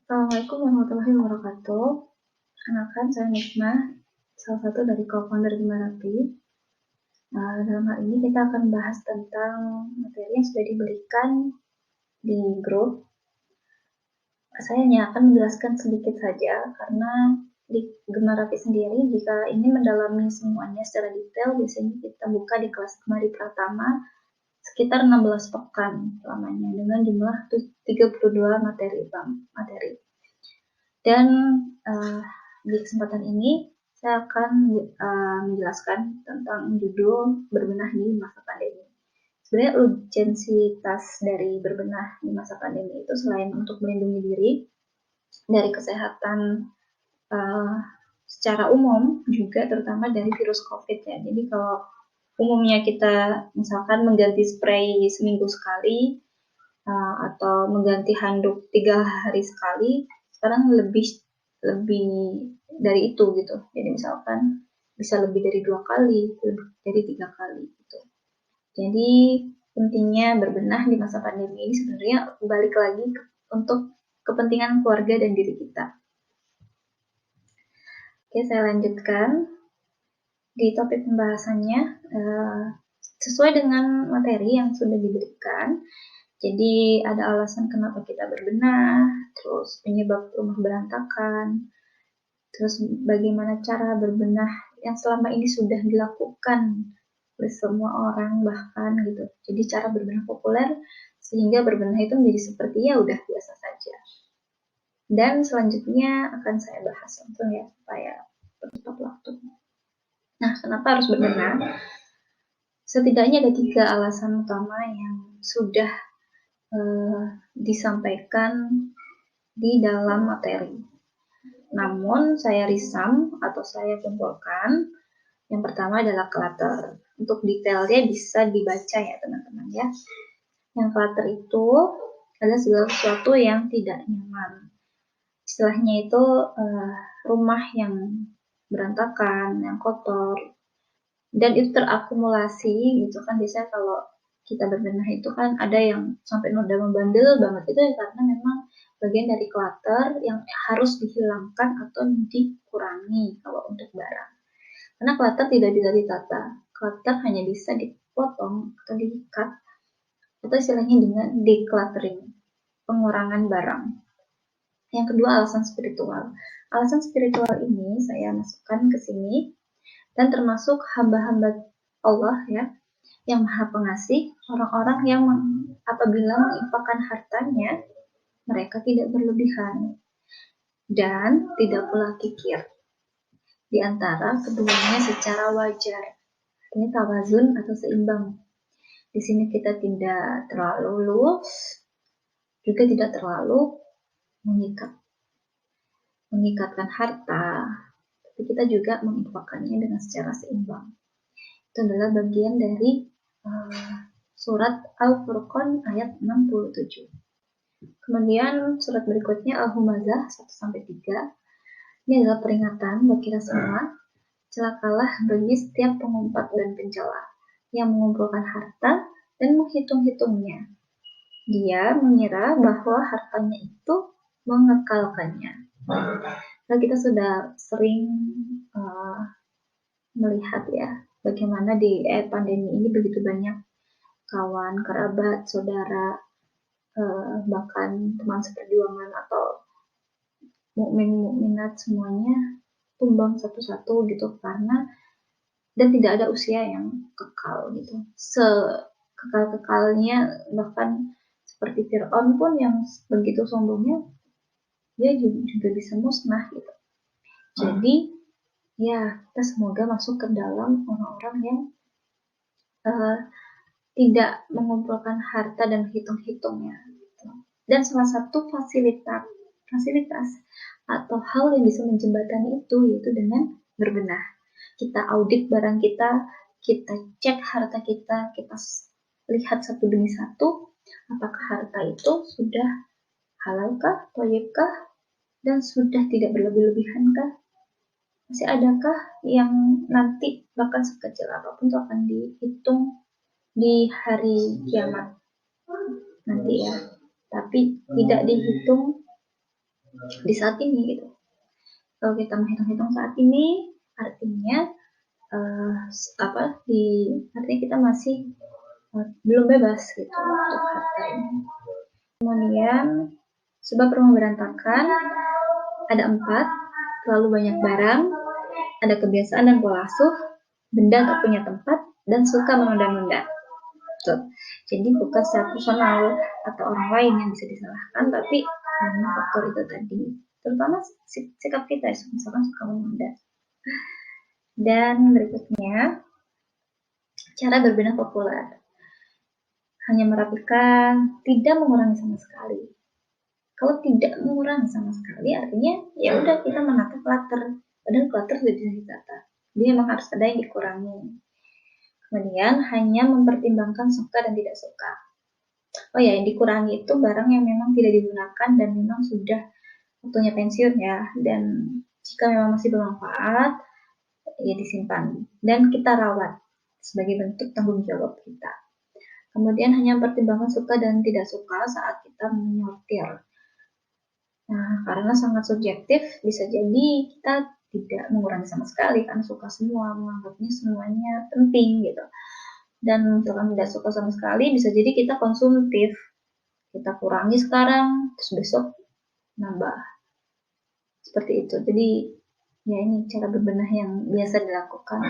Assalamualaikum warahmatullahi wabarakatuh. Perkenalkan, saya Nikma, salah satu dari co-founder Gemarapi. Dalam hal ini kita akan bahas tentang materi yang sudah diberikan di grup. Saya hanya akan menjelaskan sedikit saja, karena di Gemarapi sendiri, jika ingin mendalami semuanya secara detail, biasanya kita buka di kelas Gemari Pratama sekitar 16 pekan lamanya, dengan jumlah 32 materi. Dan di kesempatan ini saya akan menjelaskan tentang judul berbenah di masa pandemi. Sebenarnya urgensitas dari berbenah di masa pandemi itu selain untuk melindungi diri dari kesehatan secara umum, juga terutama dari virus COVID ya. Jadi kalau umumnya kita misalkan mengganti spray seminggu sekali, atau mengganti handuk 3 hari sekali, sekarang lebih dari itu gitu. Jadi misalkan bisa lebih dari 2 kali, lebih dari 3 kali gitu. Jadi pentingnya berbenah di masa pandemi ini sebenarnya balik lagi untuk kepentingan keluarga dan diri kita. Oke, saya lanjutkan di topik pembahasannya sesuai dengan materi yang sudah diberikan. Jadi ada alasan kenapa kita berbenah, terus penyebab rumah berantakan, terus bagaimana cara berbenah yang selama ini sudah dilakukan oleh semua orang bahkan gitu. Jadi cara berbenah populer sehingga berbenah itu menjadi seperti ya udah biasa saja. Dan selanjutnya akan saya bahas langsung ya supaya bercepat waktu. Nah, kenapa harus berbenah? Setidaknya ada 3 alasan utama yang sudah disampaikan di dalam materi. Namun saya risam atau saya kumpulkan. Yang pertama adalah clutter. Untuk detailnya bisa dibaca ya teman-teman ya. Yang clutter itu adalah segala sesuatu yang tidak nyaman. Istilahnya itu rumah yang berantakan, yang kotor, dan itu terakumulasi gitu kan. Biasanya kalau kita berbenah itu kan ada yang sampai udah membandel banget, itu ya karena memang bagian dari clutter yang harus dihilangkan atau dikurangi kalau untuk barang. Karena clutter tidak bisa ditata, clutter hanya bisa dipotong atau di-cut, atau istilahnya dengan decluttering, pengurangan barang. Yang kedua, alasan spiritual. Alasan spiritual ini saya masukkan ke sini, dan termasuk hamba-hamba Allah ya, yang maha pengasih, orang-orang yang apabila menginfakkan hartanya, mereka tidak berlebihan dan tidak pula kikir. Di antara keduanya secara wajar, ini tawazun atau seimbang. Di sini kita tidak terlalu luas, juga tidak terlalu mengikatkan harta, tapi kita juga menginfakkannya dengan secara seimbang. Itu adalah bagian dari surat Al-Furqan ayat 67. Kemudian surat berikutnya Al-Humazah 1-3. Ini adalah peringatan buat kita semua. Celakalah bagi setiap pengumpat dan pencela yang mengumpulkan harta dan menghitung-hitungnya. Dia mengira bahwa hartanya itu mengekalkannya. Nah, kita sudah sering melihat ya bagaimana di pandemi ini begitu banyak kawan, kerabat, saudara, bahkan teman seperjuangan atau mukmin-mukminat semuanya tumbang satu-satu gitu, karena dan tidak ada usia yang kekal gitu. Sekekal-kekalnya, bahkan seperti Fir'aun pun yang begitu sombongnya, dia juga bisa musnah gitu. Jadi ya, kita semoga masuk ke dalam orang-orang yang tidak mengumpulkan harta dan hitung-hitungnya gitu. Dan salah satu fasilitas atau hal yang bisa menjembatani itu yaitu dengan berbenah. Kita audit barang kita, kita cek harta kita lihat satu demi satu, apakah harta itu sudah halalkah, thayyibkah, dan sudah tidak berlebih-lebihankah, masih adakah yang nanti bahkan sekecil apapun itu akan dihitung di hari kiamat nanti ya, tapi tidak dihitung di saat ini gitu. Kalau kita menghitung-hitung saat ini, artinya artinya kita masih belum bebas gitu untuk harta ini. Kemudian sebab rumah berantakan ada 4, terlalu banyak barang, ada kebiasaan dan pola asuh, benda tak punya tempat, dan suka menunda-nunda. Jadi bukan secara personal atau orang lain yang bisa disalahkan, tapi karena faktor itu tadi, terutama sikap kita, misalkan suka menunda. Dan berikutnya, cara berbenah populer. Hanya merapikan, tidak mengurangi sama sekali. Kalau tidak mengurangi sama sekali, artinya ya udah kita menata clutter. Padahal clutter sudah bisa ditata. Jadi memang harus ada yang dikurangi. Kemudian hanya mempertimbangkan suka dan tidak suka. Oh ya, yang dikurangi itu barang yang memang tidak digunakan dan memang sudah waktunya pensiun ya. Dan jika memang masih bermanfaat, ya disimpan. Dan kita rawat sebagai bentuk tanggung jawab kita. Kemudian hanya mempertimbangkan suka dan tidak suka saat kita menyortir. Nah, karena sangat subjektif, bisa jadi kita tidak mengurangi sama sekali, kan suka semua, menganggapnya semuanya penting gitu. Dan misalkan tidak suka sama sekali, bisa jadi kita konsumtif. Kita kurangi sekarang, terus besok nambah. Seperti itu. Jadi, ya ini cara berbenah yang biasa dilakukan.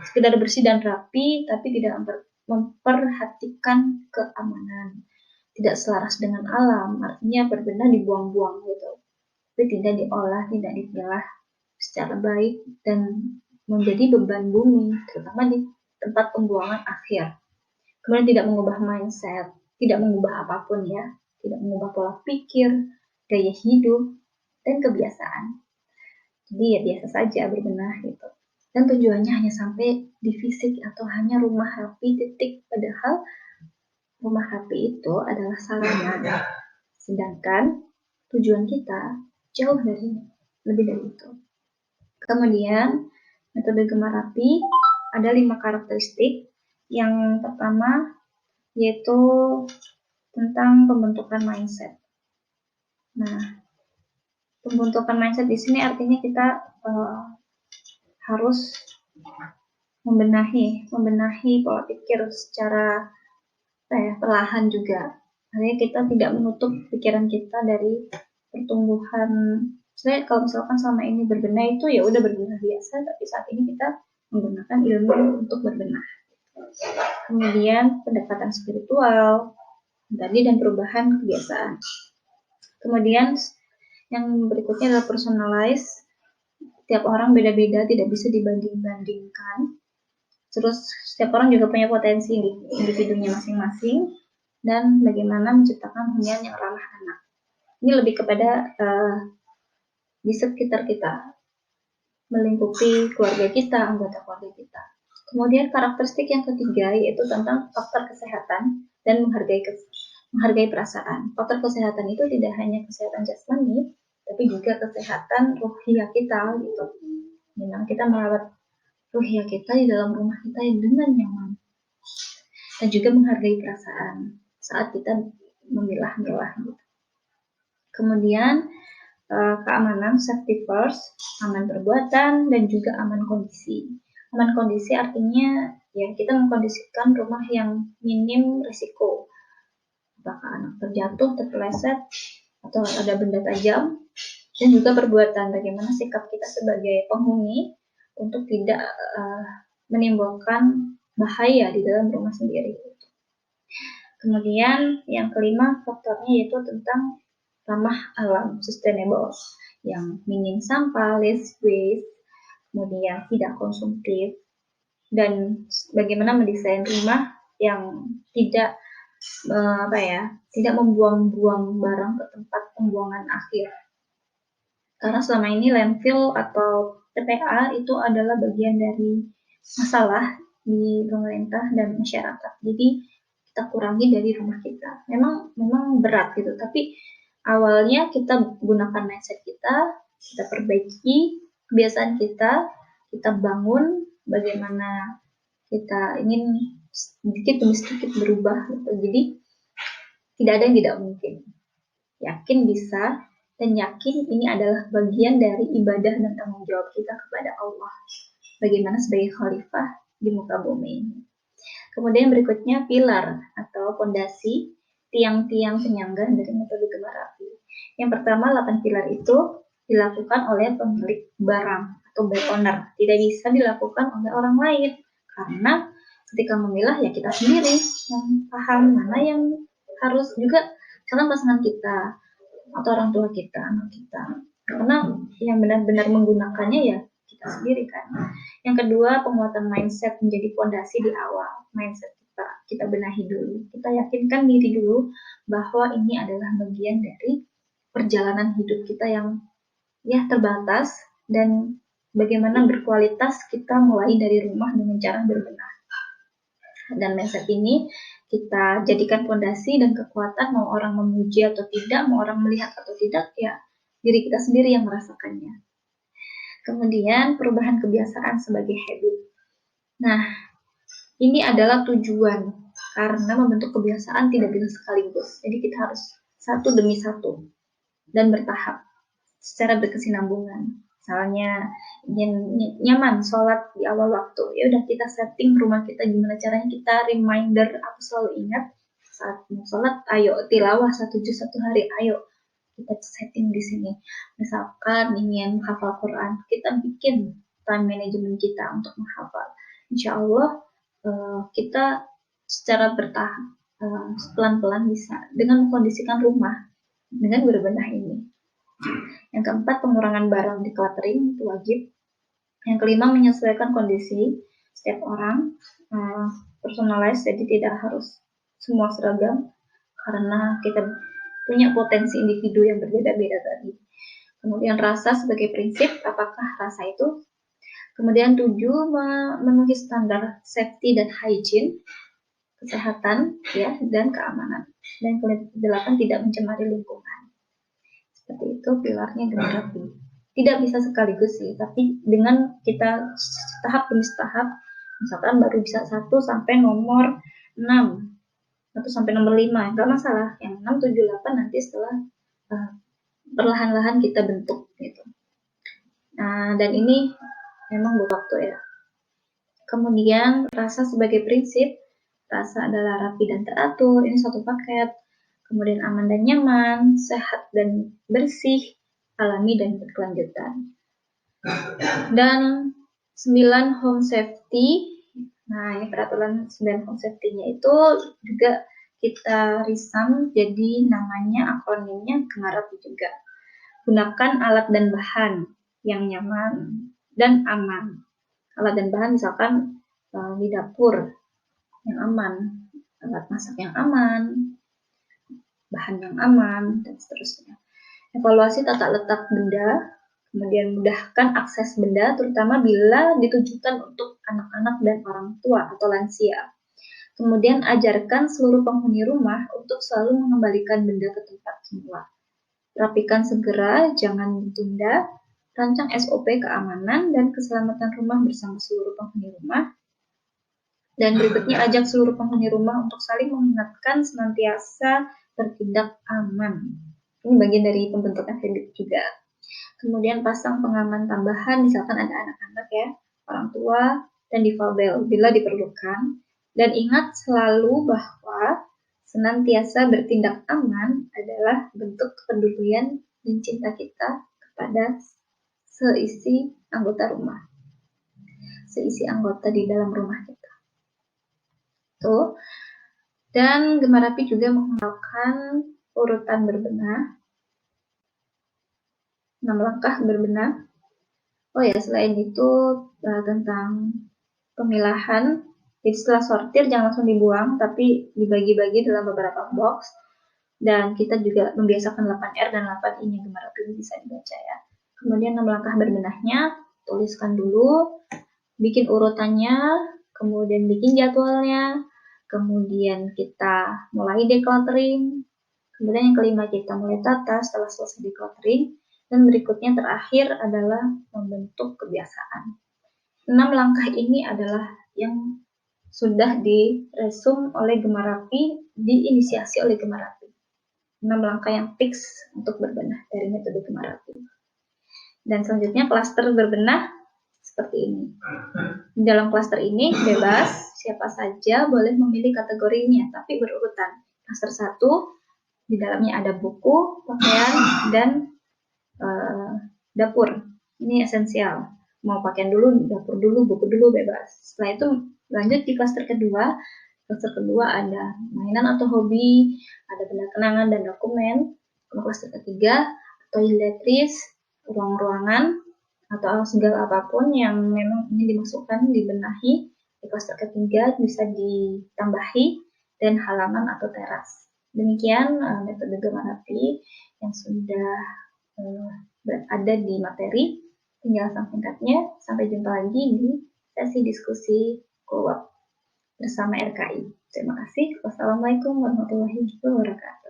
Sekedar bersih dan rapi, tapi tidak memperhatikan keamanan. Tidak selaras dengan alam, artinya berbenah dibuang-buang gitu. Tapi tidak diolah, tidak dipilah secara baik dan menjadi beban bumi, terutama di tempat pembuangan akhir. Kemudian tidak mengubah mindset, tidak mengubah apapun ya, tidak mengubah pola pikir, gaya hidup, dan kebiasaan. Jadi ya biasa saja berbenah gitu. Dan tujuannya hanya sampai di fisik atau hanya rumah rapi titik, padahal rumah rapi itu adalah sarana. Sedangkan tujuan kita jauh lebih dari itu. Kemudian metode gemar rapi ada 5 karakteristik. Yang pertama yaitu tentang pembentukan mindset. Nah, pembentukan mindset di sini artinya kita harus membenahi pola pikir secara perlahan juga. Artinya kita tidak menutup pikiran kita dari pertumbuhan. Sebenarnya kalau misalkan selama ini berbenah itu ya udah berbenah biasa, tapi saat ini kita menggunakan ilmu untuk berbenah. Kemudian pendekatan spiritual tadi dan perubahan kebiasaan. Kemudian yang berikutnya adalah personalize. Setiap orang beda-beda, tidak bisa dibanding-bandingkan. Terus setiap orang juga punya potensi individunya masing-masing dan bagaimana menciptakan hunian yang ramah anak. Ini lebih kepada di sekitar kita, melingkupi keluarga kita, anggota keluarga kita. Kemudian karakteristik yang ketiga yaitu tentang faktor kesehatan dan menghargai perasaan. Faktor kesehatan itu tidak hanya kesehatan jasmani, tapi juga kesehatan ruhiyah kita gitu. Memang kita merawat ruhiyah kita di dalam rumah kita yang dengan nyaman. Dan juga menghargai perasaan saat kita memilah-milah gitu. Kemudian keamanan, safety first, aman perbuatan, dan juga aman kondisi. Aman kondisi artinya ya kita mengkondisikan rumah yang minim risiko. Apakah anak terjatuh, terpeleset, atau ada benda tajam, dan juga perbuatan. Bagaimana sikap kita sebagai penghuni untuk tidak menimbulkan bahaya di dalam rumah sendiri. Kemudian yang kelima faktornya yaitu tentang ramah alam, sustainable, yang minim sampah, less waste, kemudian tidak konsumtif, dan bagaimana mendesain rumah yang tidak tidak membuang-buang barang ke tempat pembuangan akhir. Karena selama ini landfill atau TPA itu adalah bagian dari masalah di pemerintah dan masyarakat. Jadi kita kurangi dari rumah kita. Memang berat gitu, tapi awalnya kita gunakan mindset kita perbaiki kebiasaan kita bangun bagaimana kita ingin sedikit demi sedikit berubah gitu. Jadi tidak ada yang tidak mungkin. Yakin bisa, dan yakin ini adalah bagian dari ibadah dan tanggung jawab kita kepada Allah bagaimana sebagai khalifah di muka bumi ini. Kemudian berikutnya pilar atau fondasi, tiang-tiang penyangga dari metode gemar api. Yang pertama, 8 pilar itu dilakukan oleh pemilik barang atau buyer owner, tidak bisa dilakukan oleh orang lain karena ketika memilah ya kita sendiri yang paham mana yang harus, juga misalkan pasangan kita atau orang tua kita, anak kita, karena yang benar-benar menggunakannya ya kita sendiri kan. Yang kedua, penguatan mindset menjadi fondasi di awal. Mindset kita benahi dulu, kita yakinkan diri dulu bahwa ini adalah bagian dari perjalanan hidup kita yang ya terbatas, dan bagaimana berkualitas kita mulai dari rumah dengan cara berbenah. Dan mindset ini kita jadikan fondasi dan kekuatan, mau orang memuji atau tidak, mau orang melihat atau tidak, ya diri kita sendiri yang merasakannya. Kemudian perubahan kebiasaan sebagai habit. Nah, ini adalah tujuan, karena membentuk kebiasaan tidak bisa sekaligus. Jadi kita harus satu demi satu dan bertahap secara berkesinambungan. Misalnya nyaman sholat di awal waktu, ya udah kita setting rumah kita gimana caranya, kita reminder, aku selalu ingat saat mau sholat, ayo tilawah 1 juz 1 hari, ayo kita setting di sini. Misalkan ingin hafal Quran, kita bikin time management kita untuk menghafal. Insya Allah kita secara bertahap pelan-pelan bisa dengan mengkondisikan rumah dengan berbenah ini. Yang keempat, pengurangan barang decluttering itu wajib. Yang kelima, menyesuaikan kondisi setiap orang, personalize, jadi tidak harus semua seragam karena kita punya potensi individu yang berbeda-beda tadi. Kemudian rasa sebagai prinsip, apakah rasa itu? Kemudian 7, memenuhi standar safety dan hygiene, kesehatan ya dan keamanan. Dan ke-8, tidak mencemari lingkungan. Seperti itu pilarnya gemar api. Tidak bisa sekaligus sih, tapi dengan kita tahap demi tahap, misalkan baru bisa 1 sampai nomor 6 atau sampai nomor 5, enggak masalah. Yang 6, 7, 8 nanti setelah perlahan-lahan kita bentuk gitu. Nah, dan ini memang butuh waktu ya. Kemudian rasa sebagai prinsip, rasa adalah rapi dan teratur, ini satu paket. Kemudian aman dan nyaman, sehat dan bersih, alami dan berkelanjutan. Dan 9, home safety. Nah, ini peraturan 9 home safety-nya itu juga kita risam, jadi namanya akronimnya gemar api juga. Gunakan alat dan bahan yang nyaman dan aman. Alat dan bahan misalkan di dapur yang aman, alat masak yang aman, bahan yang aman, dan seterusnya. Evaluasi tata letak benda, kemudian mudahkan akses benda, terutama bila ditujukan untuk anak-anak dan orang tua atau lansia. Kemudian ajarkan seluruh penghuni rumah untuk selalu mengembalikan benda ke tempat semula. Rapikan segera, jangan ditunda. Rancang SOP keamanan dan keselamatan rumah bersama seluruh penghuni rumah. Dan berikutnya, ajak seluruh penghuni rumah untuk saling mengingatkan senantiasa bertindak aman. Ini bagian dari pembentukan habit juga. Kemudian pasang pengaman tambahan, misalkan ada anak-anak ya, orang tua, dan difabel bila diperlukan. Dan ingat selalu bahwa senantiasa bertindak aman adalah bentuk kepedulian dan cinta kita kepada seisi anggota rumah, seisi anggota di dalam rumah kita. Tuh. Dan gemar api juga mengenalkan urutan berbenah, 6 langkah berbenah. Oh ya, selain itu tentang pemilahan, jadi setelah sortir jangan langsung dibuang, tapi dibagi-bagi dalam beberapa box. Dan kita juga membiasakan 8R dan 8I-nya gemar api ini bisa dibaca ya. Kemudian 6 langkah berbenahnya, tuliskan dulu, bikin urutannya, kemudian bikin jadwalnya, kemudian kita mulai decluttering, kemudian yang kelima kita mulai tata setelah selesai decluttering, dan berikutnya terakhir adalah membentuk kebiasaan. 6 langkah ini adalah yang sudah diresum oleh gemar api, diinisiasi oleh gemar api. 6 langkah yang fix untuk berbenah dari metode Gema Rapi. Dan selanjutnya klaster berbenah seperti ini. Di dalam klaster ini bebas, siapa saja boleh memilih kategorinya, tapi berurutan. Klaster 1, di dalamnya ada buku, pakaian, dan dapur. Ini esensial. Mau pakaian dulu, dapur dulu, buku dulu, bebas. Setelah itu lanjut di klaster kedua. Klaster kedua ada mainan atau hobi, ada benda kenangan dan dokumen. Klaster ketiga, toiletries, ruang-ruangan, atau segala apapun yang memang ingin dimasukkan, dibenahi. Di klaster ketiga bisa ditambahi, dan halaman atau teras. Demikian metode Gema Rapi yang sudah ada di materi. Penjelasan singkatnya. Sampai jumpa lagi di sesi diskusi co-op bersama RKI. Terima kasih. Wassalamualaikum warahmatullahi wabarakatuh.